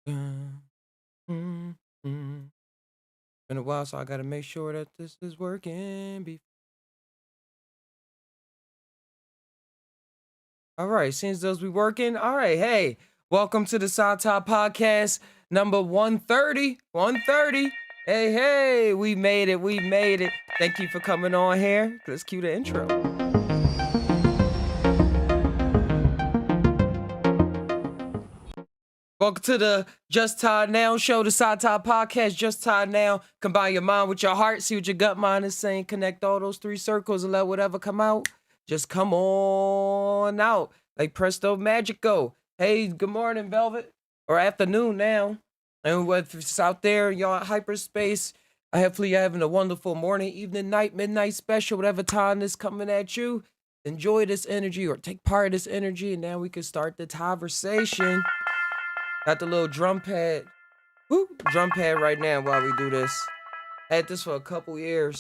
Mm, mm, mm. Been a while, so I gotta make sure that this is working. All right, seems those be working. All right, hey, welcome to the Psy Tai Podcast number 130. 130. Hey, hey, we made it. We made it. Thank you for coming on here. Let's cue the intro. Welcome to the Just Tied Now show, the Psy Tai Podcast. Just Tied Now. Combine your mind with your heart, see what your gut mind is saying. Connect all those three circles and let whatever come out. Just come on out. Like presto magico. Hey, good morning, Velvet. Or afternoon now. And whether it's out there, y'all in hyperspace, hopefully you're having a wonderful morning, evening, night, midnight special, whatever time is coming at you. Enjoy this energy or take part of this energy, and now we can start the conversation. Got the little drum pad. Woo, drum pad right now while we do this. Had this for a couple years.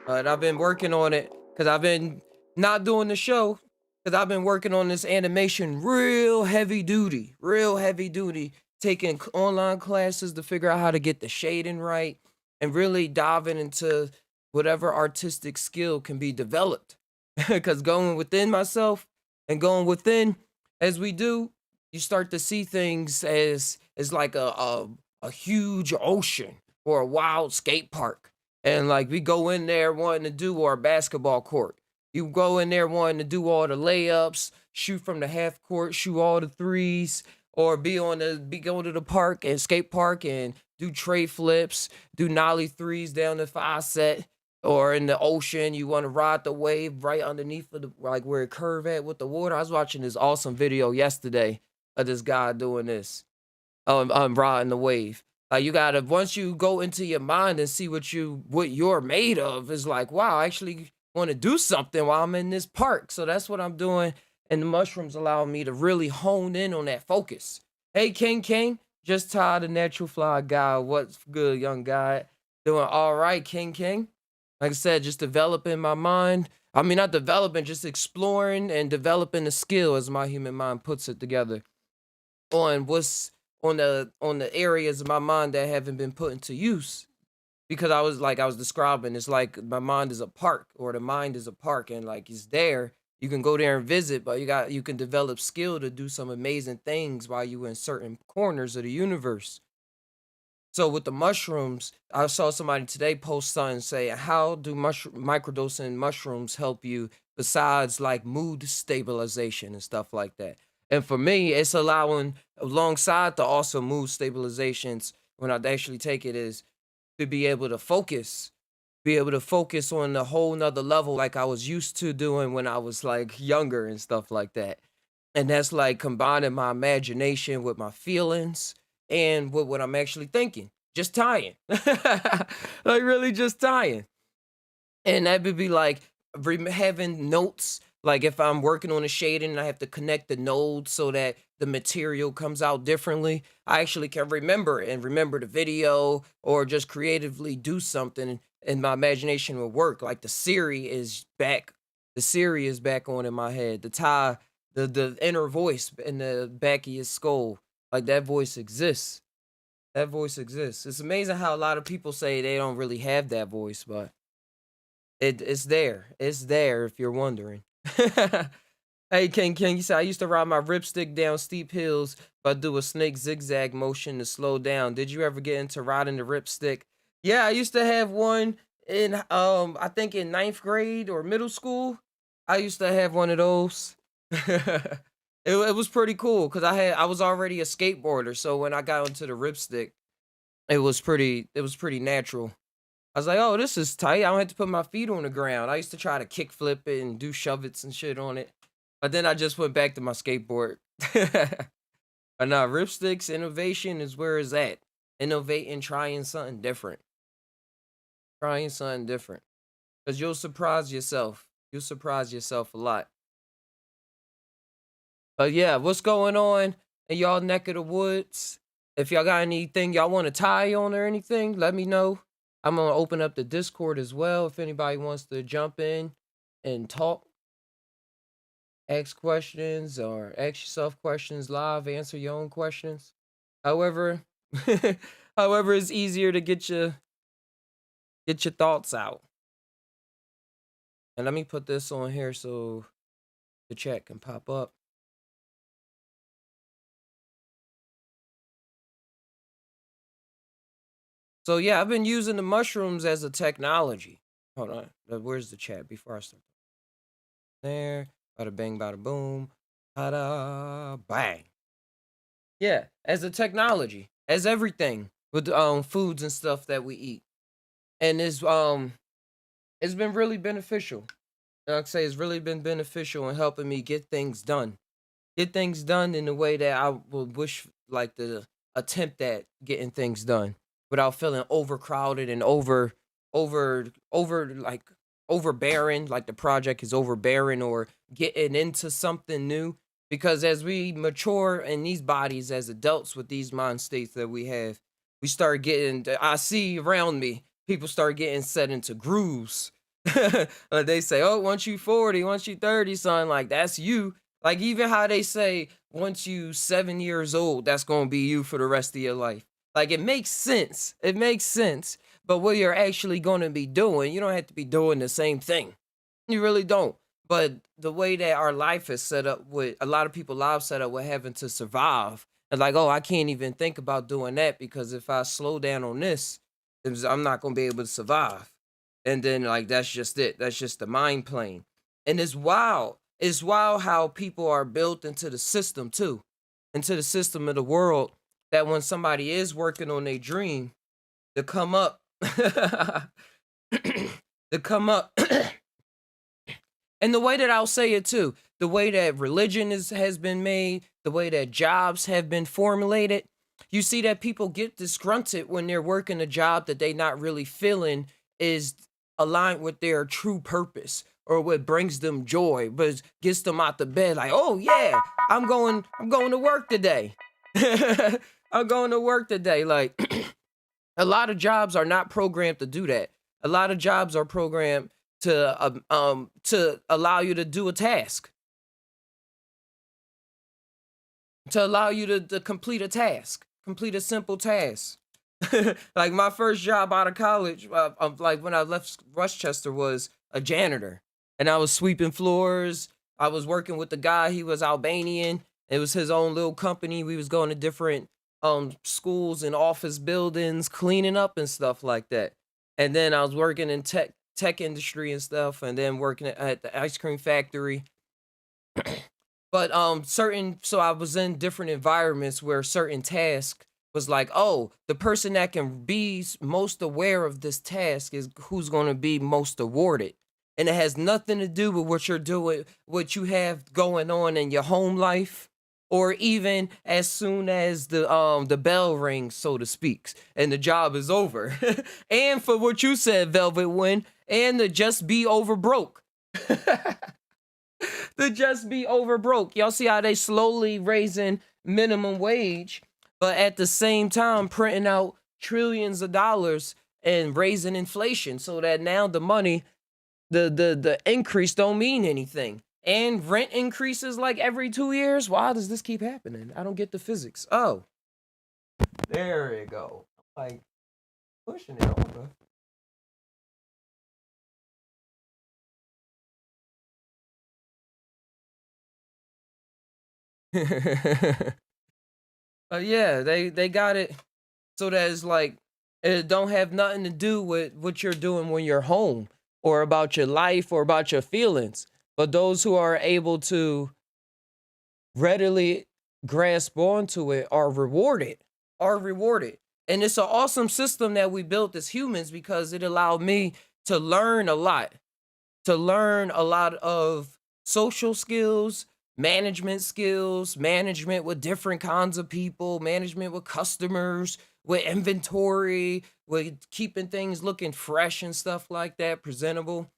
But I've been working on it because I've been not doing the show because I've been working on this animation real heavy duty, taking online classes to figure out how to get the shading right and really diving into whatever artistic skill can be developed. Because going within myself and going within as we do, you start to see things as like a huge ocean or a wild skate park, and like we go in there wanting to do our basketball court. You go in there wanting to do all the layups, shoot from the half court, shoot all the threes, or be going to the park and skate park and do tray flips, do nollie threes down the five set, or in the ocean, you want to ride the wave right underneath of the like where it curve at with the water. I was watching this awesome video yesterday of this guy doing this. Riding the wave. Like you gotta once you go into your mind and see what you're made of, is like, wow, I actually want to do something while I'm in this park. So that's what I'm doing. And the mushrooms allow me to really hone in on that focus. Hey King King, just tired of natural fly guy. What's good, young guy? Doing all right, King King. Like I said, just developing my mind. I mean, not developing, just exploring and developing the skill, as my human mind puts it together, on what's on the areas of my mind that haven't been put into use. Because I was describing, it's like my mind is a park, or the mind is a park, and like it's there. You can go there and visit, but you can develop skill to do some amazing things while you in certain corners of the universe. So with the mushrooms, I saw somebody today post something say, "How do microdosing mushrooms help you besides like mood stabilization and stuff like that?" And for me, it's allowing alongside the awesome mood stabilizations when I actually take it is to be able to focus on a whole nother level like I was used to doing when I was like younger and stuff like that. And that's like combining my imagination with my feelings and with what I'm actually thinking. Just tying. Like really just tying. And that would be like having notes. Like if I'm working on a shading and I have to connect the nodes so that the material comes out differently, I actually can remember it and remember the video or just creatively do something, and my imagination will work. Like the Siri is back. The Siri is back on in my head. The inner voice in the back of your skull. Like that voice exists. That voice exists. It's amazing how a lot of people say they don't really have that voice, but it's there. It's there if you're wondering. Hey, King, you say I used to ride my ripstick down steep hills, but do a snake zigzag motion to slow down. Did you ever get into riding the ripstick? Yeah, I used to have one in I think in ninth grade or middle school. I used to have one of those. It was pretty cool because I was already a skateboarder, so when I got onto the ripstick, it was pretty natural. I was like, "Oh, this is tight. I don't have to put my feet on the ground." I used to try to kick flip it and do shove its and shit on it, but then I just went back to my skateboard. But nah, ripsticks innovation is where it's at. Innovating, trying something different, trying something different, because you'll surprise yourself. You'll surprise yourself a lot. But yeah, what's going on in y'all neck of the woods? If y'all got anything y'all want to tie on or anything, let me know. I'm gonna open up the Discord as well if anybody wants to jump in and talk. ask questions or ask yourself questions live, answer your own questions. However, however, it's easier to get your thoughts out. And let me put this on here so the chat can pop up. So yeah, I've been using the mushrooms as a technology. Hold on, where's the chat before I start? There, bada bang, bada boom, bada bang. Yeah, as a technology, as everything with foods and stuff that we eat, and it's been really beneficial. Like I say, it's really been beneficial in helping me get things done in the way that I would wish, like the attempt at getting things done without feeling overcrowded and over like overbearing, like the project is overbearing or getting into something new. Because as we mature in these bodies as adults with these mind states that we have, we start getting, I see around me, people start getting set into grooves. They say, oh, once you 40, once you 30, son, like that's you. Like even how they say once you 7 years old, that's gonna be you for the rest of your life. Like it makes sense. It makes sense. But what you're actually gonna be doing, you don't have to be doing the same thing. You really don't. But the way that our life is set up with a lot of people lives set up with having to survive. And like, oh, I can't even think about doing that because if I slow down on this, I'm not gonna be able to survive. And then like that's just it. That's just the mind playing. And it's wild. It's wild how people are built into the system too, into the system of the world. That when somebody is working on their dream, to come up, to come up, and the way that I'll say it too, the way that religion has been made, the way that jobs have been formulated, you see that people get disgruntled when they're working a job that they not really feeling is aligned with their true purpose or what brings them joy, but gets them out the bed like, oh yeah, I'm going to work today. I'm going to work today. Like a lot of jobs are not programmed to do that. A lot of jobs are programmed to allow you to do a task, to allow you to complete a task, complete a simple task. Like my first job out of college, like when I left Westchester, was a janitor, and I was sweeping floors. I was working with the guy. He was Albanian. It was his own little company. We was going to different schools and office buildings, cleaning up and stuff like that. And then I was working in tech industry and stuff, and then working at the ice cream factory. But certain so I was in different environments where certain task was like, oh, the person that can be most aware of this task is who's going to be most awarded. And it has nothing to do with what you're doing, what you have going on in your home life, or even as soon as the bell rings, so to speak, and the job is over. And for what you said, Velvet Win, and to just be over broke. To just be over broke. Y'all see how they slowly raising minimum wage, but at the same time printing out trillions of dollars and raising inflation so that now the money, the increase don't mean anything. And rent increases like every 2 years. Why does this keep happening? I don't get the physics. Oh, there you go. Like pushing it over. Yeah, they got it so that it's like it don't have nothing to do with what you're doing when you're home or about your life or about your feelings. But those who are able to readily grasp onto it are rewarded. And it's an awesome system that we built as humans because it allowed me to learn a lot, to learn a lot of social skills, management with different kinds of people, management with customers, with inventory, with keeping things looking fresh and stuff like that, presentable.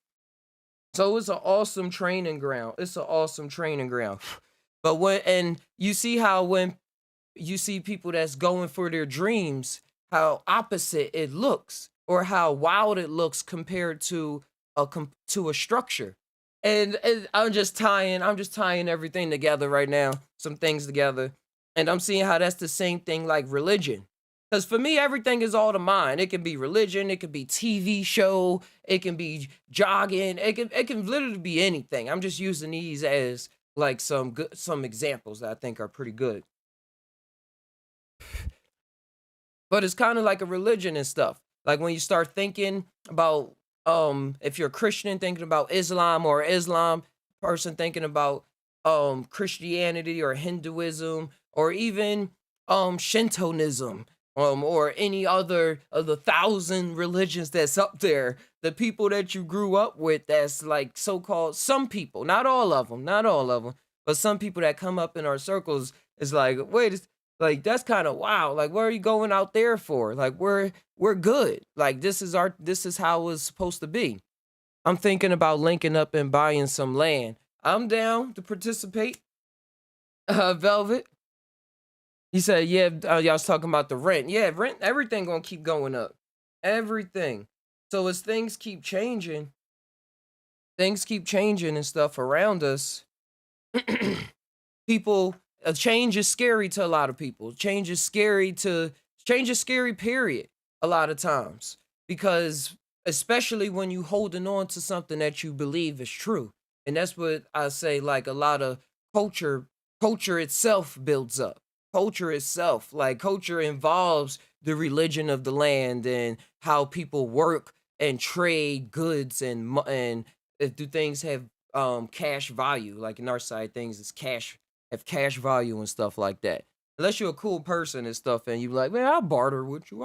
So it's an awesome training ground. It's an awesome training ground. But and you see how when you see people that's going for their dreams, how opposite it looks or how wild it looks compared to to a structure. And I'm just tying everything together right now, some things together, and I'm seeing how that's the same thing like religion. Because for me, everything is all the mind. It can be religion, it can be TV show, it can be jogging, it can literally be anything. I'm just using these as like some examples that I think are pretty good. But it's kind of like a religion and stuff. Like when you start thinking about if you're a Christian thinking about Islam, or Islam person thinking about Christianity or Hinduism, or even Shintoism, or any other of the thousand religions that's up there, the people that you grew up with, that's like so-called, some people, not all of them, not all of them, but some people that come up in our circles is like, wait, like that's kind of wow. Like, what are you going out there for? Like, we're good. Like, this is how it's supposed to be. I'm thinking about linking up and buying some land. I'm down to participate. Velvet. He said, yeah, y'all was talking about the rent. Yeah, rent, everything gonna keep going up. Everything. So as things keep changing and stuff around us. People, a change is scary to a lot of people. Change is scary, period, a lot of times. Because especially when you holding on to something that you believe is true. And that's what I say, like a lot of culture, culture itself builds up. Culture itself, like culture involves the religion of the land and how people work and trade goods and do things have cash value. Like in our side, things is cash, have cash value and stuff like that. Unless you're a cool person and stuff, and you like, man, I'll barter with you,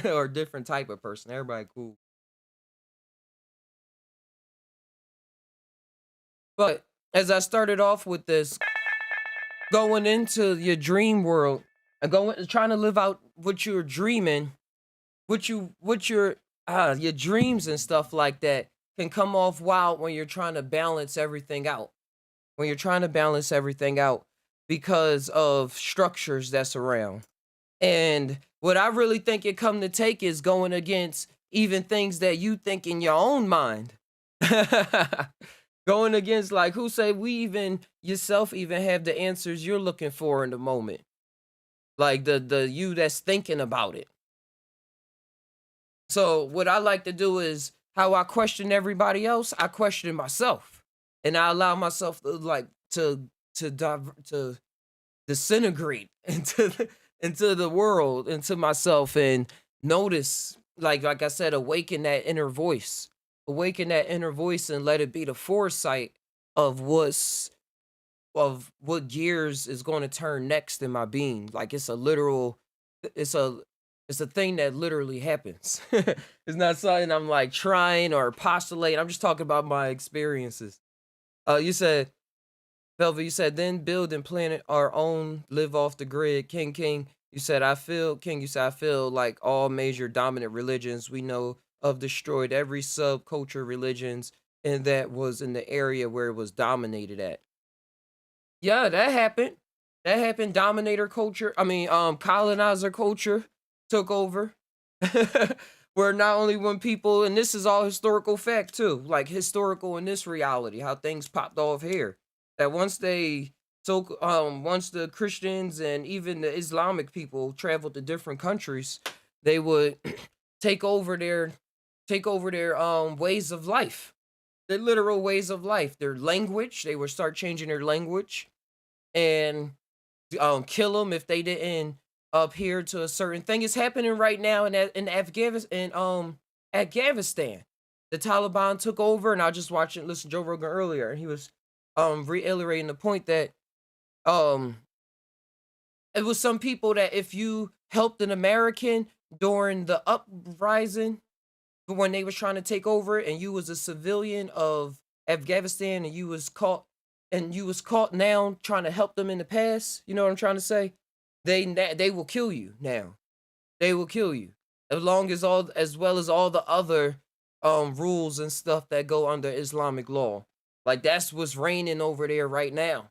or a different type of person. Everybody cool, but as I started off with this, going into your dream world and going trying to live out what you're dreaming, what your dreams and stuff like that can come off wild when you're trying to balance everything out. When you're trying to balance everything out because of structures that's around. And what I really think it come to take is going against even things that you think in your own mind. Going against, like, who say we even yourself even have the answers you're looking for in the moment. Like the you that's thinking about it. So what I like to do is how I question everybody else, I question myself. And I allow myself to like to disintegrate into the world, into myself, and notice, like I said, awaken that inner voice. Awaken that inner voice and let it be the foresight of what gears is going to turn next in my being. Like it's a it's a thing that literally happens. It's not something I'm like trying or postulating. I'm just talking about my experiences. You said, Velvet, you said, then build and plan it our own, live off the grid. King, you said, I feel like all major dominant religions we know of destroyed every subculture religions, and that was in the area where it was dominated at. Yeah, that happened. That happened. Dominator culture. I mean, colonizer culture took over. Where not only when people, and this is all historical fact too, like historical in this reality, how things popped off here. That once the Christians and even the Islamic people traveled to different countries, they would take over their ways of life, their literal ways of life, their language. They would start changing their language and kill them if they didn't adhere to a certain thing. Is happening right now in Afghanistan. Afghanistan, the Taliban took over, and I just watched and listened to Joe Rogan earlier, and he was reiterating the point that um it was some people that if you helped an American during the uprising, but when they was trying to take over, and you was a civilian of Afghanistan, and you was caught now trying to help them in the past, you know what I'm trying to say? They will kill you now. They will kill you. As well as all the other rules and stuff that go under Islamic law. Like that's what's reigning over there right now.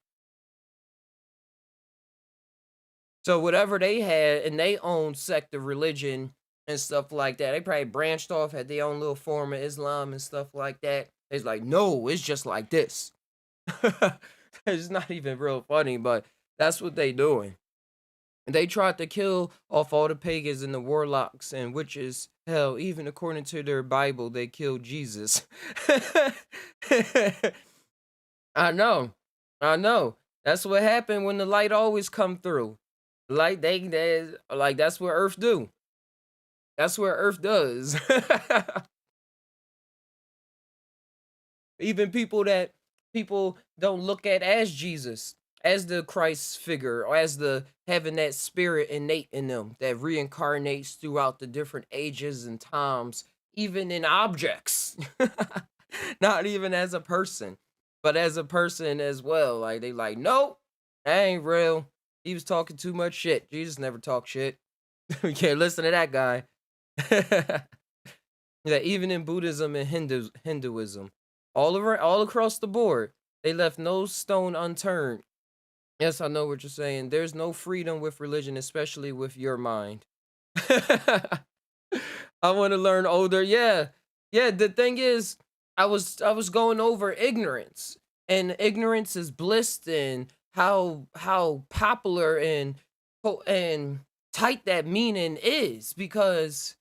So whatever they had in their own sect of religion and stuff like that, they probably branched off, had their own little form of Islam and stuff like that. It's like, no, it's just like this. It's not even real funny, but that's what they doing. And they tried to kill off all the pagans and the warlocks and witches. Hell, even according to their Bible, they killed Jesus. I know. I know. That's what happened when the light always come through. Like they like that's what Earth do. That's what Earth does. Even people don't look at as Jesus, as the Christ figure, or as the having that spirit innate in them that reincarnates throughout the different ages and times, even in objects. Not even as a person, but as a person as well. Like they like, nope, that ain't real. He was talking too much shit. Jesus never talked shit. You can't listen to that guy. Yeah, even in Buddhism and Hinduism, all across the board, they left no stone unturned. Yes, I know what you're saying. There's no freedom with religion, especially with your mind. I want to learn older. Yeah. Yeah, the thing is, I was going over ignorance. And ignorance is bliss and how popular and tight that meaning is because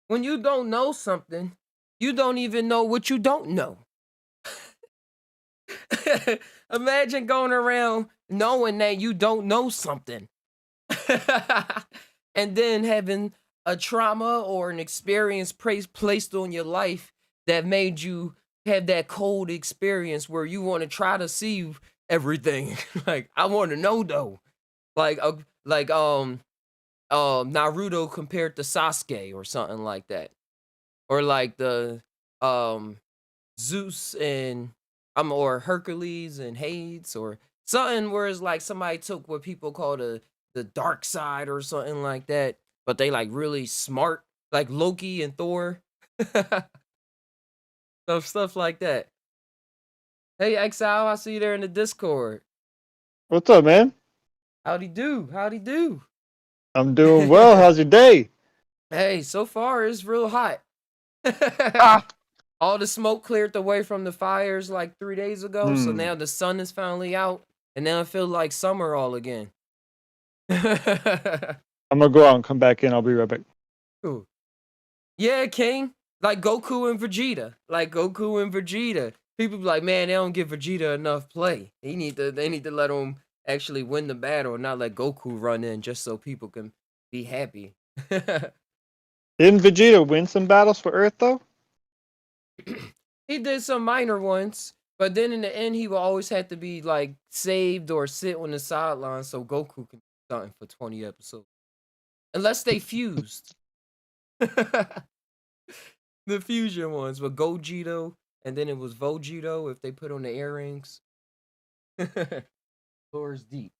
when you don't know something, you don't even know what you don't know. Imagine going around knowing that you don't know something. And then having a trauma or an experience placed on your life that made you have that cold experience where you want to try to see everything. Like I want to know though. Like like Naruto compared to Sasuke or something like that. Or like the um Zeus and or Hercules and Hades or something where it's like somebody took what people call the dark side or something like that, but they like really smart, like Loki and Thor. Stuff like that. Hey Exile, I see you there in the Discord. What's up, man? Howdy do? Howdy do? I'm doing well. How's your day? Hey, so far it's real hot. Ah. All the smoke cleared away from the fires like 3 days ago, so Hmm. now the sun is finally out, and now it feels like summer all again. I'm gonna go out and come back in. I'll be right back. Cool. Yeah, King. Like Goku and Vegeta. Like Goku and Vegeta. People be like, man, they don't give Vegeta enough play. They need to let him actually win the battle and not let Goku run in just so people can be happy. Didn't Vegeta win some battles for Earth though? He did some minor ones, but then in the end, he will always have to be like saved or sit on the sideline so Goku can do something for 20 episodes, unless they fused. The fusion ones with Gogito, and then it was Vogito if they put on the earrings. Floor's deep.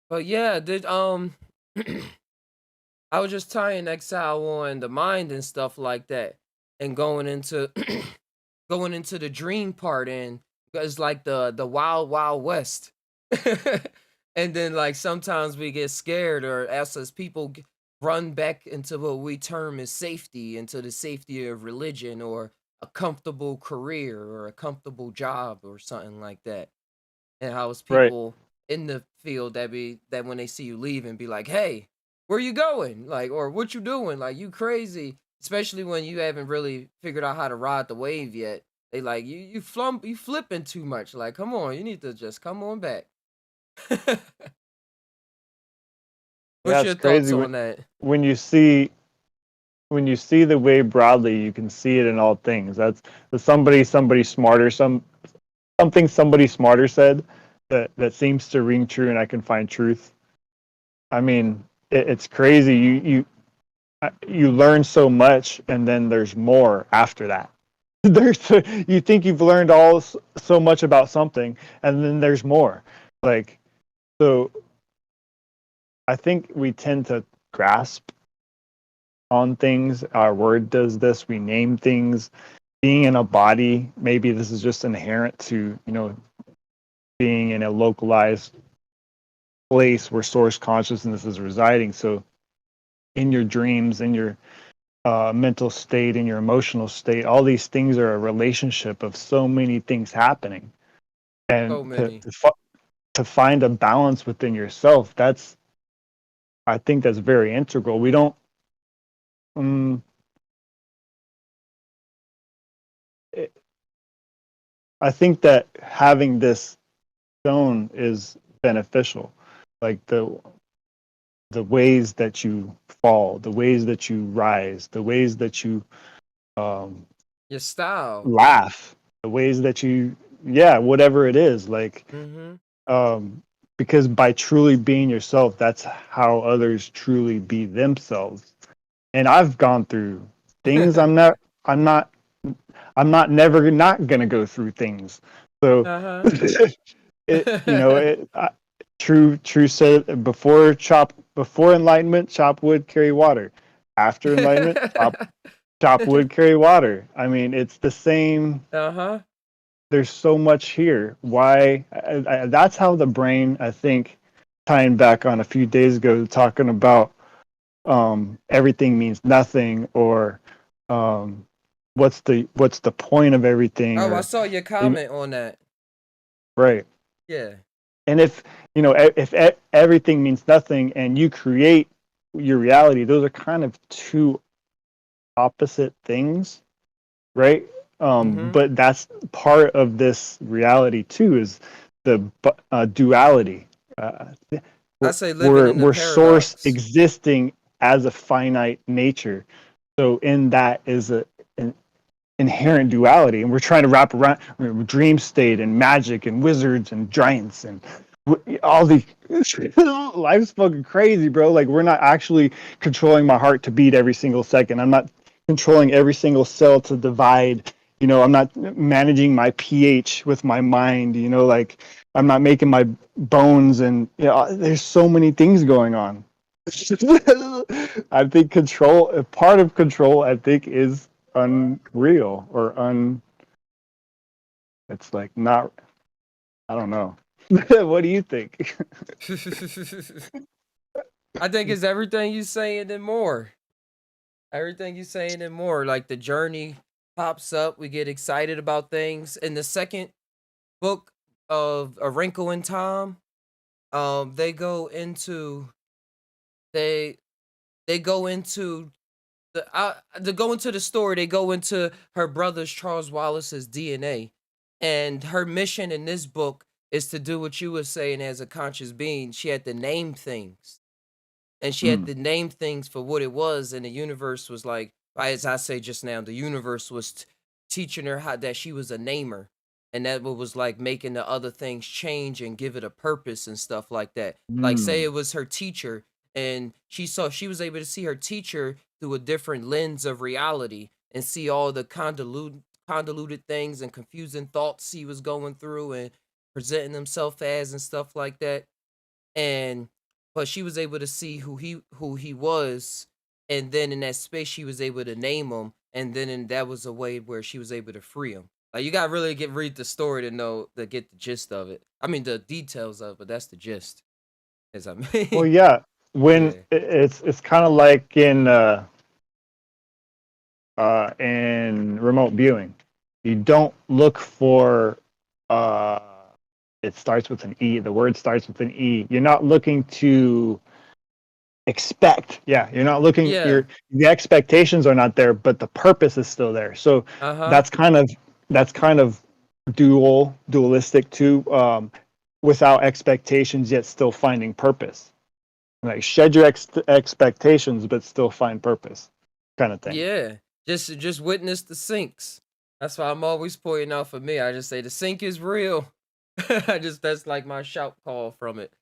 But yeah, did I was just tying Exile on the mind and stuff like that, and going into going into the dream part, and it's like the wild wild west. And then like sometimes we get scared, or as people run back into what we term as safety, into the safety of religion or a comfortable career or a comfortable job or something like that. And how it's Right. people in the field that when they see you leaving be like, hey, where you going, like, or what you doing, like, you crazy, especially when you haven't really figured out how to ride the wave yet. They like, you flipping too much, like, come on, you need to just come on back. Yeah, What's it's your thoughts crazy on that? when you see when you see the way broadly, you can see it in all things. That's the somebody smarter something somebody smarter said that seems to ring true, and I can find truth. I mean, it's crazy. You learn so much, and then there's more after that. There's you think you've learned so much about something, and then there's more. Like so, I think we tend to grasp on things. Our word does this. We name things. Being in a body, maybe this is just inherent to being in a localized place where source consciousness is residing. So in your dreams, in your mental state and your emotional state. All these things are a relationship of so many things happening, and So many. to find a balance within yourself, that's I think that's very integral. We don't. Um, it, I think that having this shown is beneficial, like the ways that you fall, the ways that you rise, the ways that you um, Your style. laugh, the ways that you, yeah, whatever it is, like, Mm-hmm. um, because by truly being yourself, that's how others truly be themselves. And I've gone through things. I'm not, I'm not never not gonna go through things. So, Uh-huh. true said before enlightenment, chop wood, carry water. After enlightenment, chop wood, carry water. I mean, it's the same. Uh-huh. There's so much here. Why? That's how the brain, I think, tying back on a few days ago, talking about everything means nothing, or um, what's the point of everything, Oh, I or saw your comment on that. right. Yeah. And if if everything means nothing and you create your reality, those are kind of two opposite things, right? Mm-hmm. But that's part of this reality too, is the duality. Uh, I say living in the we're source paradox. existing as a finite nature. So in that is an inherent duality, and we're trying to wrap around dream state and magic and wizards and giants and all these. Life's fucking crazy, bro. Like, we're not actually controlling my heart to beat every single second. I'm not controlling every single cell to divide. I'm not managing my pH with my mind. Like, I'm not making my bones, and there's so many things going on. I think part of control, I think, is unreal or it's like not, I don't know. What do you think? I think it's everything you saying and more. Everything you saying and more. Like the journey pops up, we get excited about things. In the second book of A Wrinkle in Time, they go into they they go into to go into the story. They go into her brother's Charles Wallace's DNA, and her mission in this book is to do what you were saying as a conscious being. She had to name things, and she had Mm, to name things for what it was, and the universe was like, as I say just now, the universe was teaching her how that she was a namer, and that what was like making the other things change and give it a purpose and stuff like that. Like say mm, it was her teacher, and she was able to see her teacher through a different lens of reality and see all the convoluted things and confusing thoughts he was going through and presenting himself as and stuff like that. And but she was able to see who he was, and then in that space she was able to name him, and then that was a way where she was able to free him. Like you gotta really read the story to get the gist of it. I mean the details of it, but that's the gist. As I well, mean, yeah, when yeah. it's kind of like in remote viewing, you don't look for uh it starts with an E, the word starts with an E. You're not looking to expect. Yeah, you're not looking, Yeah. the expectations are not there, but the purpose is still there. So Uh-huh. that's kind of dualistic too, without expectations yet still finding purpose. Like, shed your expectations but still find purpose, kind of thing. Yeah. Just witness the sinks. That's why I'm always pointing out for me. I just say the sink is real. I just that's like my shout call from it.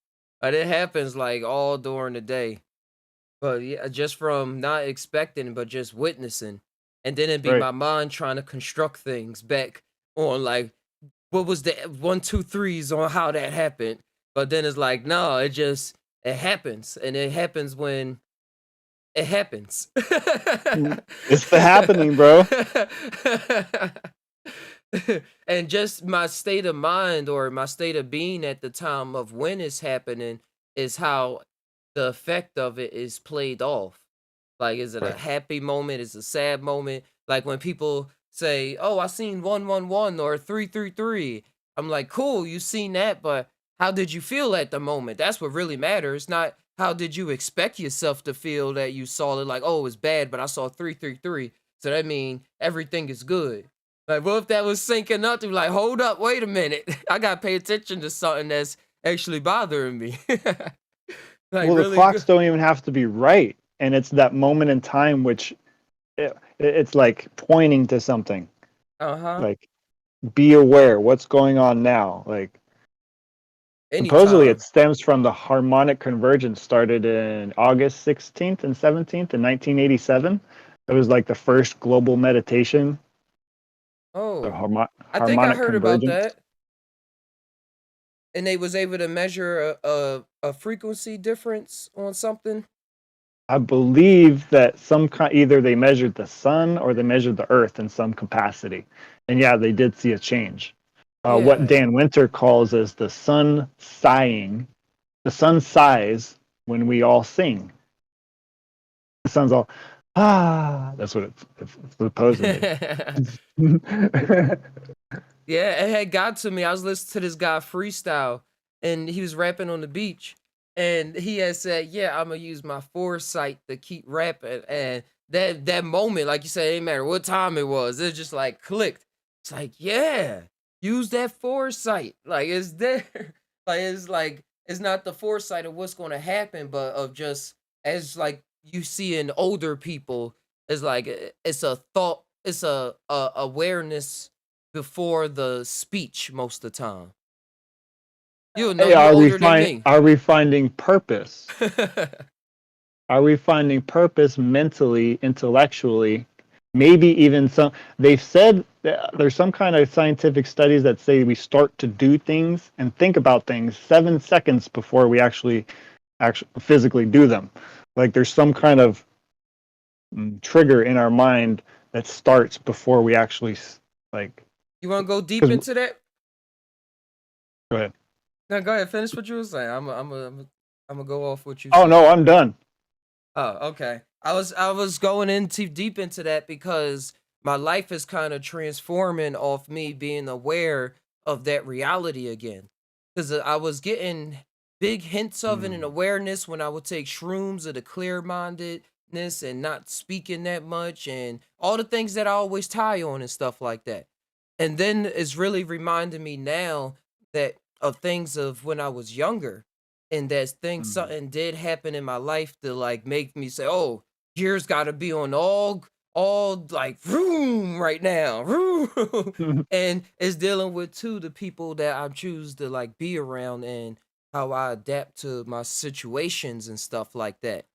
But it happens like all during the day. But yeah, just from not expecting, but just witnessing. And then it'd be Right. my mind trying to construct things back on like what was the one, two, threes on how that happened. But then it's like, no, it happens. And it happens when it happens. It's the happening, bro. And just my state of mind or my state of being at the time of when it's happening is how the effect of it is played off. Like, is it a Right. happy moment? Is it a sad moment? Like when people say, "Oh, I seen 111 or 333." I'm like, "Cool, you seen that, but how did you feel at the moment? That's what really matters, not how did you expect yourself to feel that you saw it like, oh, it's bad, but I saw 333. So that mean everything is good." Like, what if that was syncing up to like, hold up, wait a minute. I gotta pay attention to something that's actually bothering me. Like Well, the really clocks good. don't even have to be right, and it's that moment in time which it's like pointing to something. Uh-huh. Like, be aware what's going on now. Like, supposedly it Anytime. stems from the harmonic convergence started in August 16th and 17th in 1987. It was like the first global meditation, the Oh, I think I harmonic heard about convergence. that. And they was able to measure a frequency difference on something. I believe that some kind, either they measured the sun or they measured the earth in some capacity. And yeah, they did see a change. What Yeah. Dan Winter calls as the sun sighing. The sun sighs when we all sing. The sun's all, ah, that's what it's supposedly. Yeah, it had got to me. I was listening to this guy freestyle and he was rapping on the beach. And he had said, "Yeah, I'm gonna use my foresight to keep rapping." And that moment, like you said, it didn't matter what time it was, it just like clicked. It's like, yeah, use that foresight. Like it's there. Like it's not the foresight of what's gonna happen, but of just as like you see in older people, it's like it's a thought, it's a awareness before the speech most of the time. You know, Hey, you older than me. are we finding purpose? Are we finding purpose mentally, intellectually? Maybe even some, they've said that there's some kind of scientific studies that say we start to do things and think about things 7 seconds before we actually physically do them. Like there's some kind of trigger in our mind that starts before we actually like, You want to go deep because into that? go ahead. No, go ahead. Finish what you were saying. I'm gonna go off what you Oh said. no, I'm done. Oh, okay. I was going into deep into that because my life is kind of transforming off me being aware of that reality again. Because I was getting big hints of it and Mm. awareness when I would take shrooms of the clear mindedness and not speaking that much and all the things that I always tie on and stuff like that. And then it's really reminding me now that of things of when I was younger and that things Mm. something did happen in my life to like make me say, "Oh, gears got to be on all like room right now." Vroom. And it's dealing with too the people that I choose to like be around and how I adapt to my situations and stuff like that.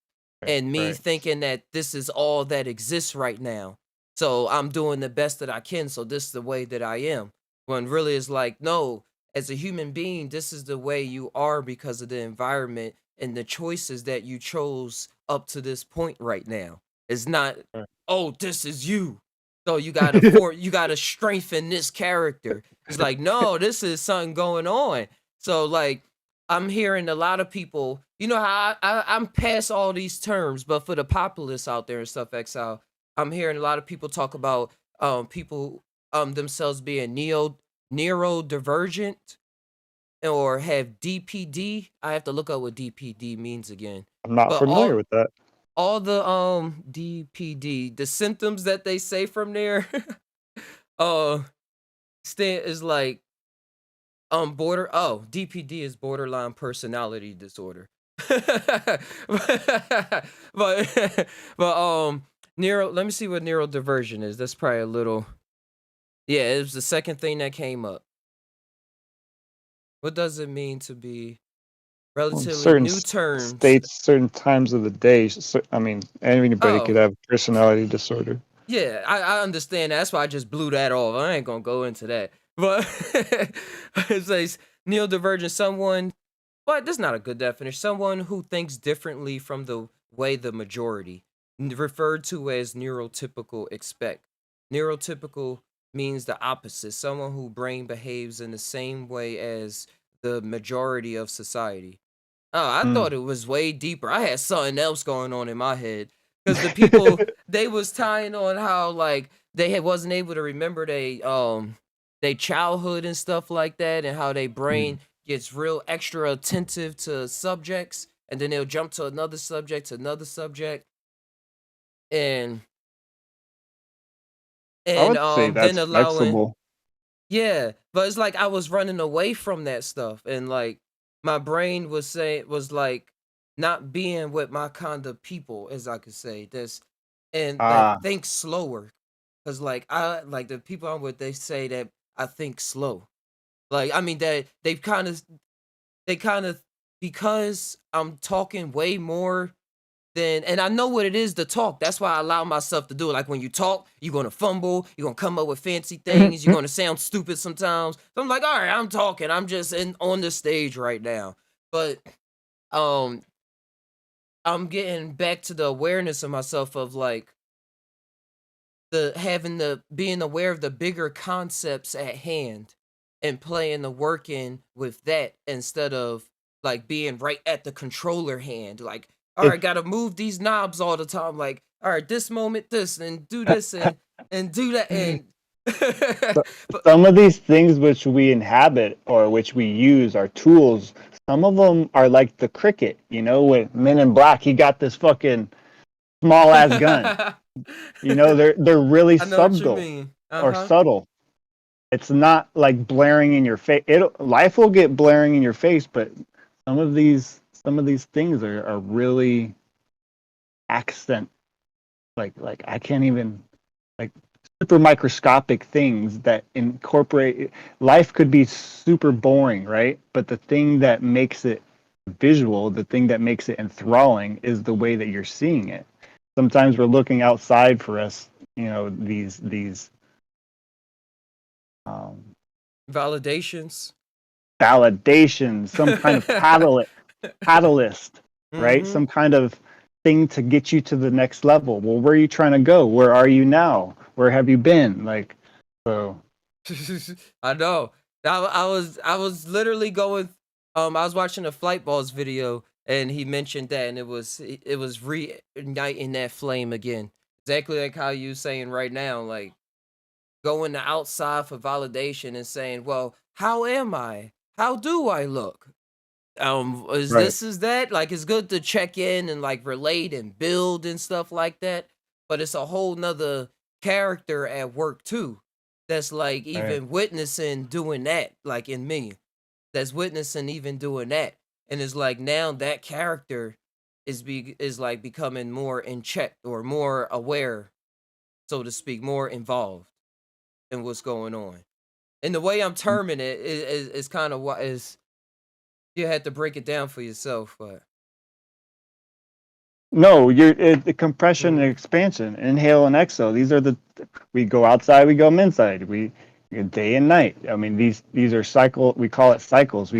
Right, And me right. thinking that this is all that exists right now. So I'm doing the best that I can. So this is the way that I am. When really it's like, no, as a human being, this is the way you are because of the environment and the choices that you chose up to this point right now. It's not, oh, this is you. So you gotta strengthen this character. It's like, no, this is something going on. So like I'm hearing a lot of people, you know how I'm past all these terms, but for the populace out there and stuff, XL, I'm hearing a lot of people talk about people themselves being neurodivergent or have DPD. I have to look up what DPD means again. I'm not But familiar with that. all the DPD, the symptoms that they say from there, uh stand is like DPD is borderline personality disorder. but but let me see what neurodiversion is. That's probably a little. Yeah, it was the second thing that came up. What does it mean to be Well, relatively new terms? states, certain times of the day. So, I mean, anybody could Oh, have personality disorder. yeah, I understand that. That's why I just blew that off. I ain't gonna go into that. But it says neurodivergent, someone, but that's not a good definition. Someone who thinks differently from the way the majority, referred to as neurotypical, expect. Neurotypical means the opposite. Someone who brain behaves in the same way as the majority of society. Oh, I Mm. thought it was way deeper. I had something else going on in my head. because the people they was tying on how like wasn't able to remember they childhood and stuff like that, and how their brain gets real extra attentive to subjects, and then they'll jump to another subject, and I would say then that's allowing. flexible. Yeah, but it's like I was running away from that stuff, and like my brain was like not being with my kind of people, as I could say this, and that Ah, think slower, cause like I like the people I'm with, they say that I think slow. Like I mean that they kind of because I'm talking way more then and I know what it is to talk. That's why I allow myself to do it. Like when you talk, you're gonna fumble, you're gonna come up with fancy things, you're gonna sound stupid sometimes. So I'm like, all right, I'm talking. I'm just on the stage right now. But um I'm getting back to the awareness of myself of like the being aware of the bigger concepts at hand and playing the work in with that instead of like being right at the controller hand like all right it's gotta move these knobs all the time like all right this moment this and do this and do that and so- but some of these things which we inhabit or which we use are tools. Some of them are like the cricket, with Men in Black. He got this fucking small ass gun. I They're really know what you subtle mean or uh-huh subtle. It's not like blaring in your face. Life will get blaring in your face, but some of these things are really accent. Like I can't even like super microscopic things that incorporate. Life could be super boring, right? But the thing that makes it visual, the thing that makes it enthralling, is the way that you're seeing it. Sometimes we're looking outside for us, these um, validations validation, some kind of catalyst, right? mm-hmm Some kind of thing to get you to the next level. Well, where are you trying to go? Where are you now? Where have you been? Like, so I know. I was literally going I was watching a Flight Balls video and he mentioned that and it was reigniting that flame again. Exactly like how you saying right now, like going to outside for validation and saying, "Well, how am I? How do I look? Is right, this is that?" Like it's good to check in and like relate and build and stuff like that, but it's a whole nother character at work too. That's like right. even witnessing doing that, like in me. That's witnessing even doing that. And it's like now that character is like becoming more in check or more aware, so to speak, more involved in what's going on. And the way I'm terming it is kind of what is you had to break it down for yourself, but No, the compression and mhm. expansion, inhale and exhale. These are we go outside, we go inside. We day and night. I mean, these are cycle. We call it cycles.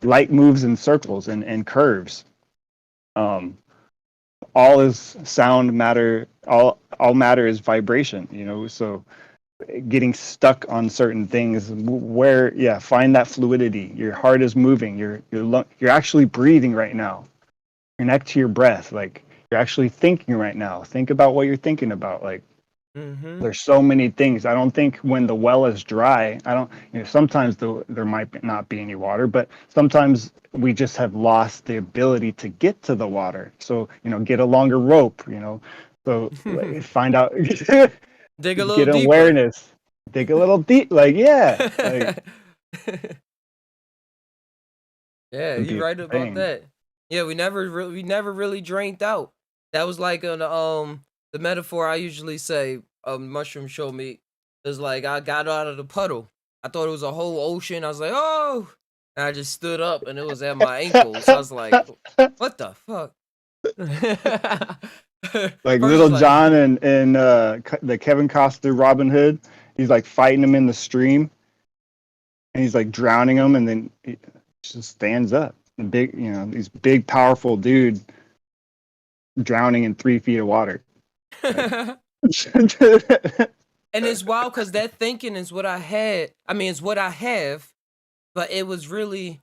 Light moves in circles and curves. Um, all is sound matter. All matter is vibration. So getting stuck on certain things where, yeah, find that fluidity. Your heart is moving. You're actually breathing right now. Connect to your breath. Like you're actually thinking right now. Think about what you're thinking about. Like Mhm. there's so many things. I don't think when the well is dry, I don't, sometimes there might not be any water, but sometimes we just have lost the ability to get to the water. So, get a longer rope, so like, find out, Dig a little get deeper. awareness, dig a little deep. Like, yeah, like Yeah, a you right beautiful about thing. that. Yeah, we never really drained out. That was like an the metaphor I usually say mushroom show me is like I got out of the puddle. I thought it was a whole ocean. I was like, "Oh." And I just stood up and it was at my ankles. I was like, "What the fuck?" Like First was Little like, John and the Kevin Costner Robin Hood. He's like fighting him in the stream, and he's like drowning him, and then he just stands up. The big, these big, powerful dude drowning in 3 feet of water. Like, and it's wild because that thinking is what I had. I mean, it's what I have, but it was really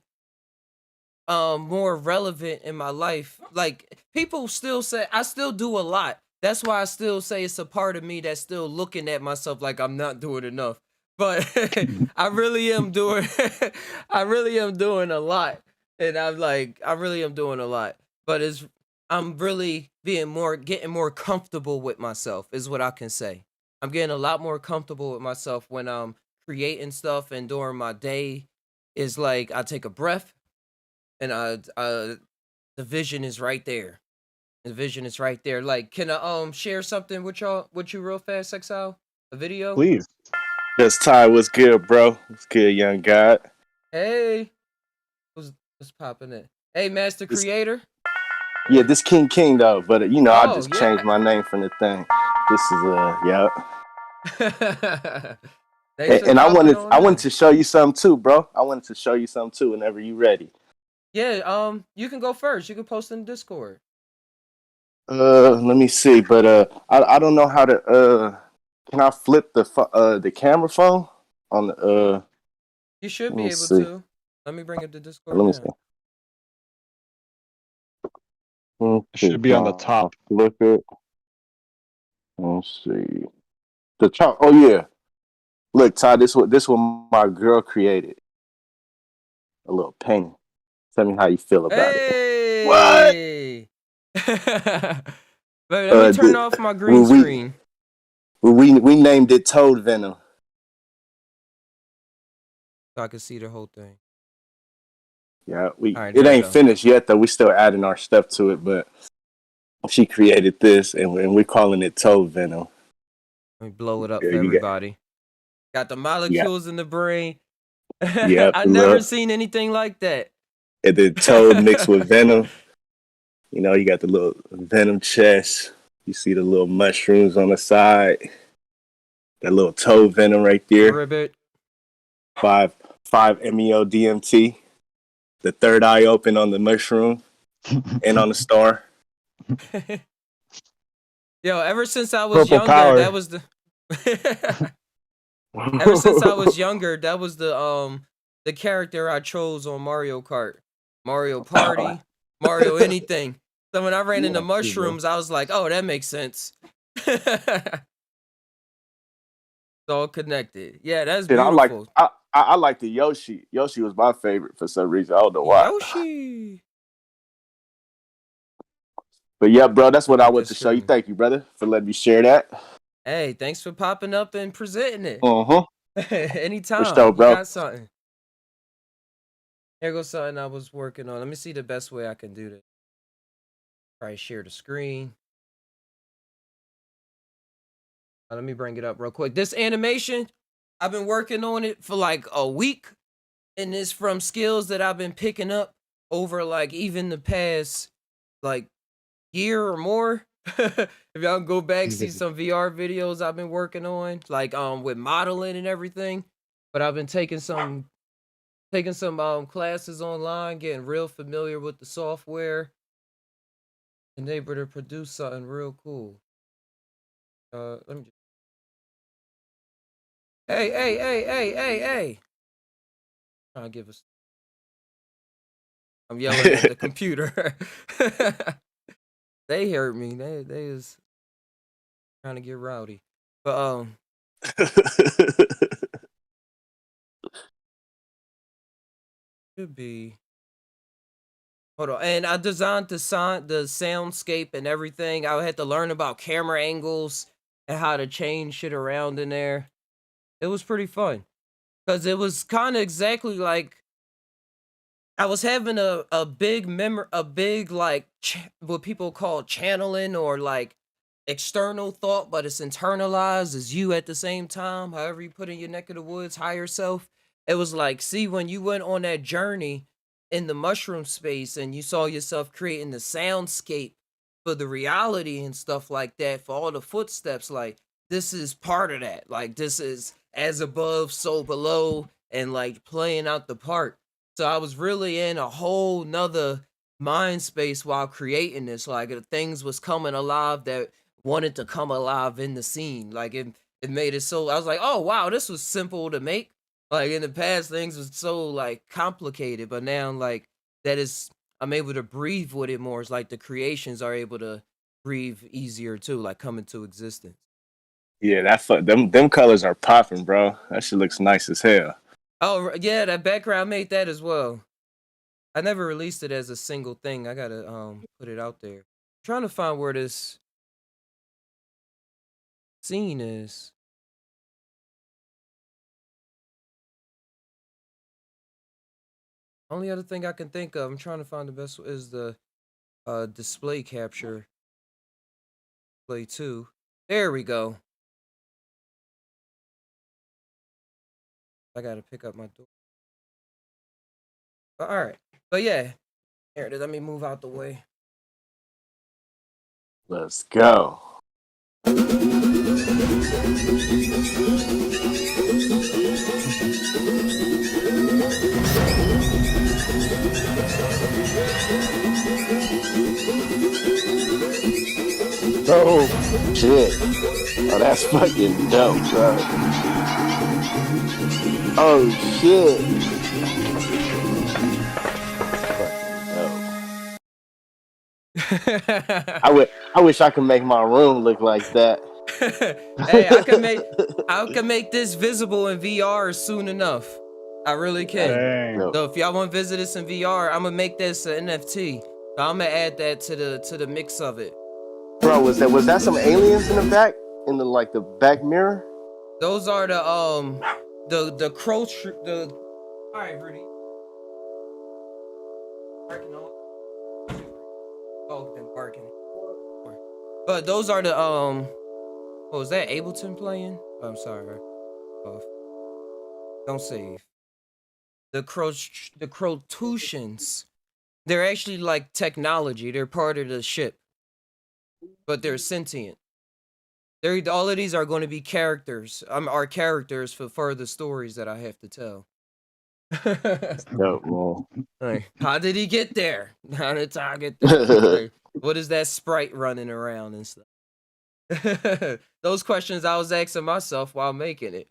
more relevant in my life. Like people still say I still do a lot. That's why I still say it's a part of me that's still looking at myself like I'm not doing enough. But I really am doing I really am doing a lot. And I really am doing a lot. But I'm really getting more comfortable with myself is what I can say. I'm getting a lot more comfortable with myself when I'm creating stuff and during my day is like I take a breath and the vision is right there. The vision is right there. Like, can I share something with you real fast, Exile? A video? Please. That's Ty. What's good, bro? What's good, young God? Hey, who's popping in? Hey, Master This, Creator. yeah, this King though, but I Oh just changed yeah. my name from the thing. This is yeah. Thanks for And popping on I wanted in. to show you something too, bro. I wanted to show you something too whenever you ready. Yeah, you can go first. You can post in Discord. Let me see, but I don't know how to can I flip the camera phone on the You should let be me able see. to. Let me bring up the Discord Let me see. now. It should be on the top. Flip it. Let's see. The top. Oh yeah. Look, Ty, this what my girl created. A little painting. Tell me how you feel about it. What? Hey. Wait, let me turn The, off my green we screen. we named it Toad Venom. So I can see the whole thing. Yeah, All right, it here we ain't go. finished yet though. We still adding our stuff to it, but she created this, and we're calling it Toad Venom. Let me blow it up Yeah, for everybody. Got the you got molecules in the brain. yeah, I the never little seen anything like that. and then Toad mixed with Venom. You know, you got the little Venom chest. You see the little mushrooms on the side. That little Toad Venom right there. Ribbit. Five MEO DMT. The third eye open on the mushroom and on the star. Yo, ever since I was Purple younger, power. that was the ever since I was younger, that was the character I chose on Mario Kart. Mario Party, Mario anything. So when I ran into mushrooms, I was like, oh, that makes sense. It's all connected. Yeah, that's Shit, beautiful. I like the Yoshi. Yoshi was my favorite for some reason. I don't know why. Yoshi. But yeah, bro, that's what Look I at want this to show you. screen. Thank you, brother, for letting me share that. Hey, thanks for popping up and presenting it. Uh-huh. For sure, Anytime. You bro. got something. Here goes something I was working on. Let me see the best way I can do this. Probably share the screen. Let me bring it up real quick. This animation, I've been working on it for like a week, and it's from skills that I've been picking up over like even the past like year or more. If y'all go back, see some VR videos I've been working on, like with modeling and everything. But I've been taking some classes online, getting real familiar with the software, and able to produce something real cool. Let me just hey. Trying to give us I'm yelling at the computer. They heard me. They is trying to get rowdy. But should be hold on. And I designed the soundscape and everything. I had to learn about camera angles and how to change shit around in there. It was pretty fun. Cause it was kind of exactly like I was having a big like what people call channeling or like external thought, but it's internalized as you at the same time. However you put in your neck of the woods, higher self. It was like, see, when you went on that journey in the mushroom space and you saw yourself creating the soundscape for the reality and stuff like that, for all the footsteps, like this is part of that. Like this is as above, so below, and like playing out the part. So I was really in a whole nother mind space while creating this. Like things was coming alive that wanted to come alive in the scene. Like it made it so I was like, oh wow, this was simple to make. Like in the past, things was so like complicated, but now like that is I'm able to breathe with it more. It's like the creations are able to breathe easier too, like come into existence. Yeah, them colors are popping, bro. That shit looks nice as hell. Oh yeah, that background made that as well. I never released it as a single thing. I gotta put it out there. I'm trying to find where this scene is. Only other thing I can think of, I'm trying to find the best is the display capture. Play 2. There we go. I gotta pick up my door. All right. But yeah, here it is. Let me move out the way. Let's go. Oh shit. Oh, that's fucking dope, bro. Oh shit. I wish I could make my room look like that. Hey, I can make this visible in VR soon enough. I really can. Dang. So if y'all want to visit this in VR, I'm gonna make this an NFT. So I'm gonna add that to the mix of it. Bro, was that some aliens in the back? In the back mirror? Those are the crow the all right, Rudy. Barking on. Oh, been barking. But those are the what was that Ableton playing? Oh, I'm sorry. Oh, don't save. The Crotutions. They're actually like technology. They're part of the ship. But they're sentient. All of these are going to be characters. Are characters for further stories that I have to tell. Dope, man. Like, how did he get there? How did I get there? Like, what is that sprite running around and stuff? Those questions I was asking myself while making it.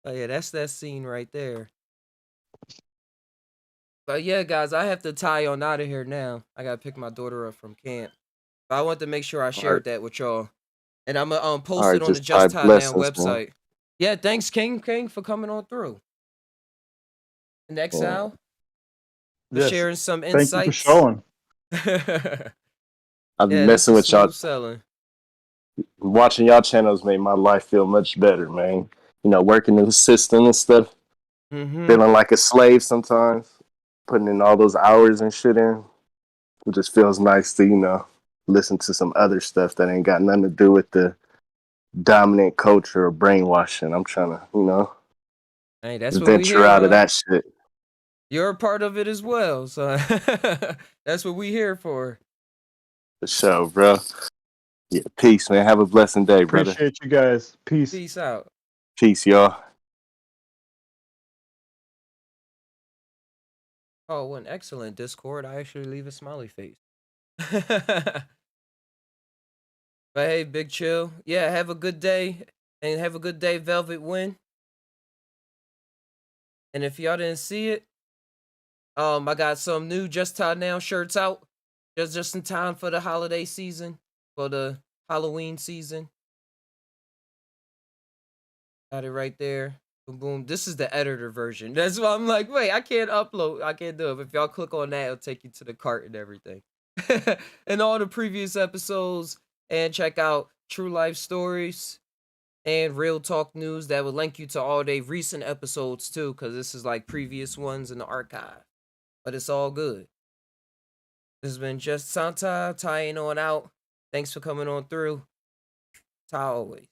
Oh yeah, that's that scene right there. But yeah, guys, I have to tie on out of here now. I gotta pick my daughter up from camp. But I want to make sure I shared that with y'all. And I'm gonna post Alright, it on the just Just Ty Tie Now blessings, man. website. Yeah, thanks, King for coming on through. And Exile for Yes. sharing some Thank you for insights. showing. I've been Yeah, this messing is with y'all. smooth selling. Watching y'all channels made my life feel much better, man. You know, working in the system and stuff. Mm-hmm. Feeling like a slave sometimes. Putting in all those hours and shit in. It just feels nice to, listen to some other stuff that ain't got nothing to do with the dominant culture or brainwashing. I'm trying to, Hey, that's what we venture here. out of that shit. You're a part of it as well, so that's what we here for. For sure, bro. Yeah, peace, man. Have a blessed day, brother. Appreciate you guys. Peace. Peace out. Peace, y'all. Oh, what an excellent Discord. I actually leave a smiley face. But hey, Big Chill. Yeah, have a good day. And have a good day, Velvet Win. And if y'all didn't see it, I got some new Just Tie Now shirts out. Just in time for the holiday season. For the Halloween season. Got it right there. Boom, boom. This is the editor version. That's why I'm like, wait, I can't upload. I can't do it. But if y'all click on that, it'll take you to the cart and everything. And all the previous episodes. And check out True Life Stories and Real Talk News. That would link you to all their recent episodes too. Because this is like previous ones in the archive. But it's all good. This has been Just Santa tying on out. Thanks for coming on through. Ty always.